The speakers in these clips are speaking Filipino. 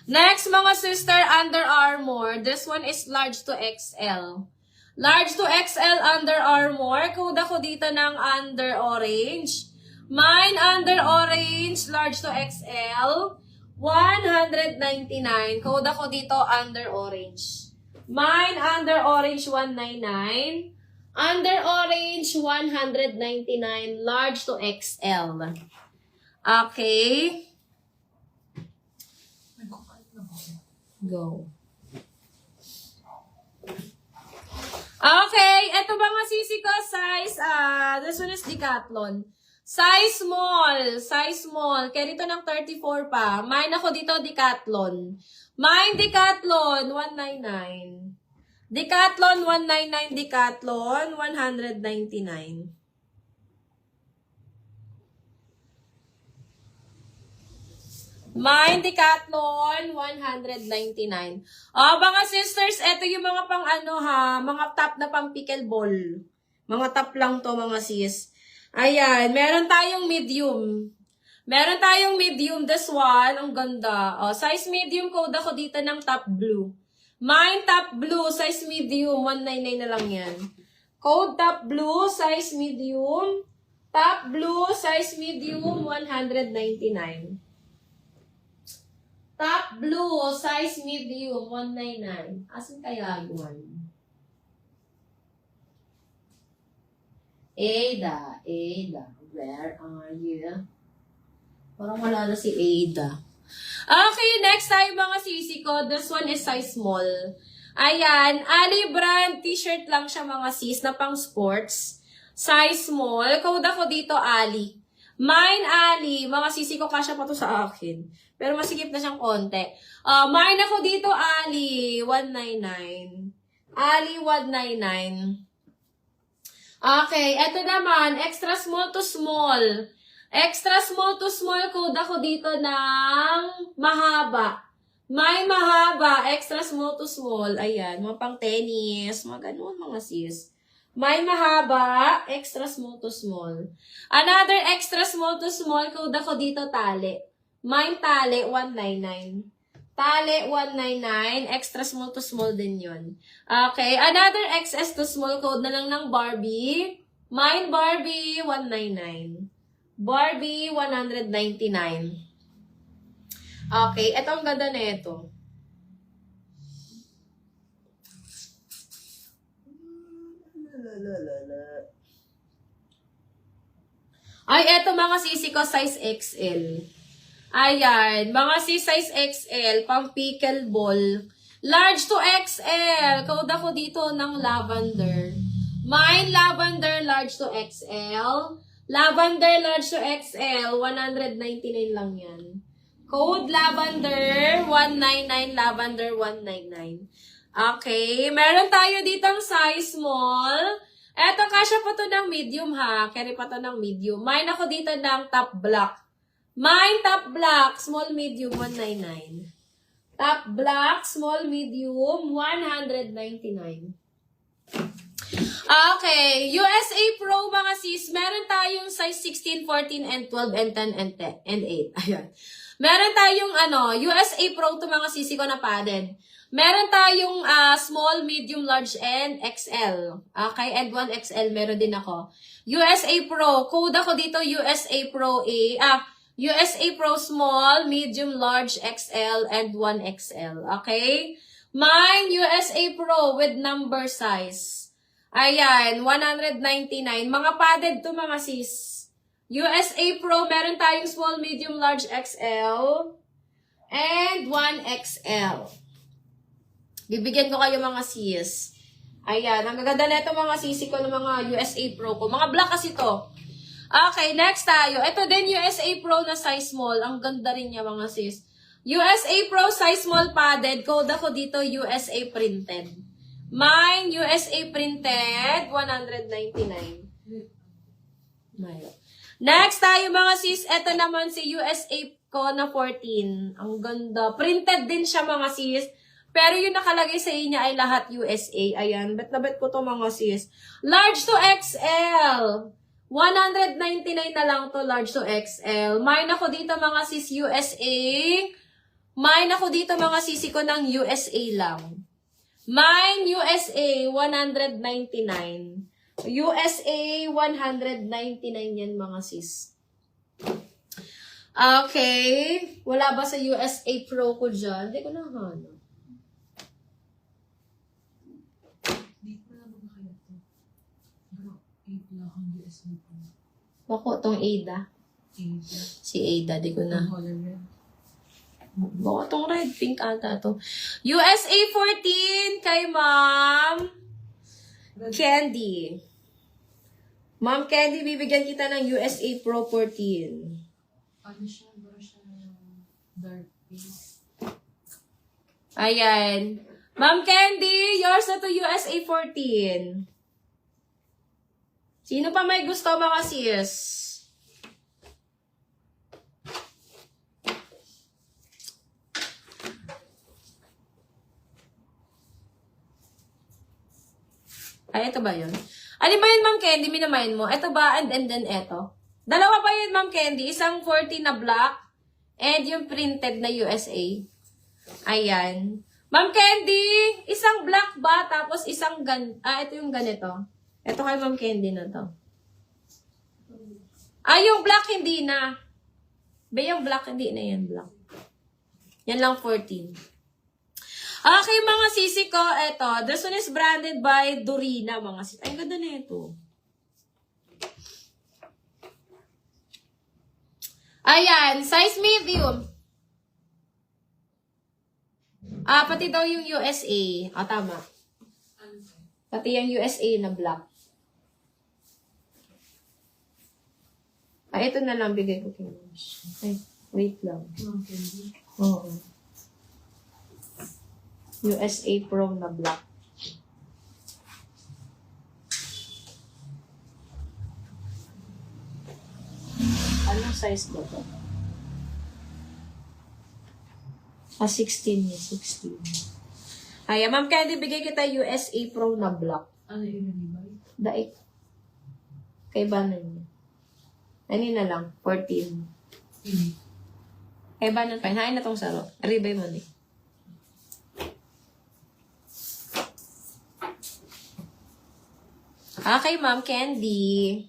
Next, mga sister, Under Armour. This one is large to XL. Large to XL Under Armour. Code ako dito ng Under Orange. Mine Under Orange, large to XL. 199. Code ako dito Under Orange. Mine Under Orange, 199. Under Orange, 199. Large to XL. Okay. Go. Okay, eto mga sisi ko, size, this one is Decathlon. Size small, kaya dito ng 34 pa. Mine ako dito, Decathlon. Mine Decathlon, 199. Decathlon, 199, Decathlon, 199. Mine Decathlon, 199. Mga sisters, eto yung mga pang mga top na pang pickleball. Mga top lang to, mga sis. Ayan, meron tayong medium. Meron tayong medium, this one, ang ganda. Size medium, code ako dito ng top blue. Mine top blue, size medium, 199 na lang yan. Code top blue, size medium. Top blue, size medium, 199. Top blue, size medium, 199. Asan kaya yun? Ada, where are you? Parang wala na si Ada. Okay, next tayo mga sisi ko. This one is size small. Ayan, Ali brand t-shirt lang siya mga sis na pang sports. Size small. Code ako dito, Ali. Mine, Ali. Mga sisi ko, kasya pa to sa akin. Pero masikip na siyang konti. Mine ako dito, Ali. 199. Ali, 199. Okay, eto naman. Extra small to small. Extra small to small. Code ako dito ng mahaba. May mahaba. Extra small to small. Ayan, mga pang tennis. Mga ganun, mga sis. May mahaba, extra small to small. Another extra small to small, code ako dito, tali. Mine tali, 199. Tali, 199. Extra small to small din yun. Okay, another XS to small, code na lang ng Barbie. Mine Barbie, 199. Barbie, 199. Okay, eto ang ganda na ito. Ay, eto mga sisi ko, size XL. Ayan, mga size XL, pang pickleball. Large to XL. Code ako dito ng lavender. Mine lavender, large to XL. Lavender, large to XL, 199 lang yan. Code lavender, 199, lavender, 199. Okay, meron tayo ditong size small. Eto, kasya pa to ng medium ha. Carry pa to ng medium. Mine ako dito ng top black. Mine top black, small medium, 199. Top black, small medium, 199. Okay, USA Pro mga sis, meron tayong size 16, 14, and 12, and 10, and 8. Ayan. Meron tayong USA Pro to mga sisi ko na padded. Meron tayong small, medium, large, and XL. Okay, and 1XL meron din ako. USA Pro, code ako dito USA Pro USA Pro small, medium, large, XL, and 1XL. Okay? Mine USA Pro with number size. Ayan, 199. Mga padded to mga sis. USA Pro, meron tayong small, medium, large, XL, and 1XL. Bibigyan ko kayo mga sis. Ayan, ang gaganda na ito mga sisi ko ng mga USA Pro ko. Mga black kasi to. Okay, next tayo. Ito din USA Pro na size small. Ang ganda rin niya mga sis. USA Pro size small padded. Code ako dito USA printed. Mine USA printed. 199. Next tayo mga sis. Ito naman si USA ko na 14. Ang ganda. Printed din siya mga sis. Pero yung nakalagay sa inyo ay lahat USA. Ayan. Bet na bet ko to mga sis. Large to XL. 199 na lang to, large to XL. Mine ako dito mga sis USA. Mine ako dito mga sisi ko ng USA lang. Mine USA 199. USA 199 yan mga sis. Okay. Wala ba sa USA Pro ko dyan? Hindi ko nahanap. Bako tong Ada. Si Ada, di ko na. Bako tong red pink ata to. USA 14 kay Ma'am Candy. Ma'am Candy, bibigyan kita ng USA Pro 14. Ano siya? Baro siya dark pink. Ayan. Ma'am Candy, yours na to USA 14. Sino pa may gusto mga sis? Ay, ito ba yun? Ano ba yun, Ma'am Candy? Minamayin mo. Ito ba? And then ito. Dalawa pa yun, Ma'am Candy. Isang 14 na black and yung printed na USA. Ayan. Ma'am Candy, isang black ba? Tapos isang ito yung ganito. Ito kay Ma'am Candy na to. Yung black hindi na. Yung black hindi na yan, black. Yan lang 14. Okay, mga sisi ko, ito. This one is branded by Dorina, mga sisi. Ay, ganda na ito. Ayan, size medium. Pati daw yung USA. Tama. Pati yung USA na black. Ito na lang bigay ko kay Mosh. Ay, wait lang. Oo. USA Pro na black. Anong size ba ito? 16 niya, 16. Ay, Ma'am Candy, bigay kita USA Pro na black. Ano yun, Levi? Daig. Kay Banan niya. Ano na lang? 14. Kay Banan pa. Hain na tong saro. Ribay mo ni. Okay, Ma'am Candy.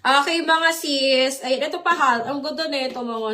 Okay, mga sis. Ay, ito pa ha. Ang ganda na ito, mga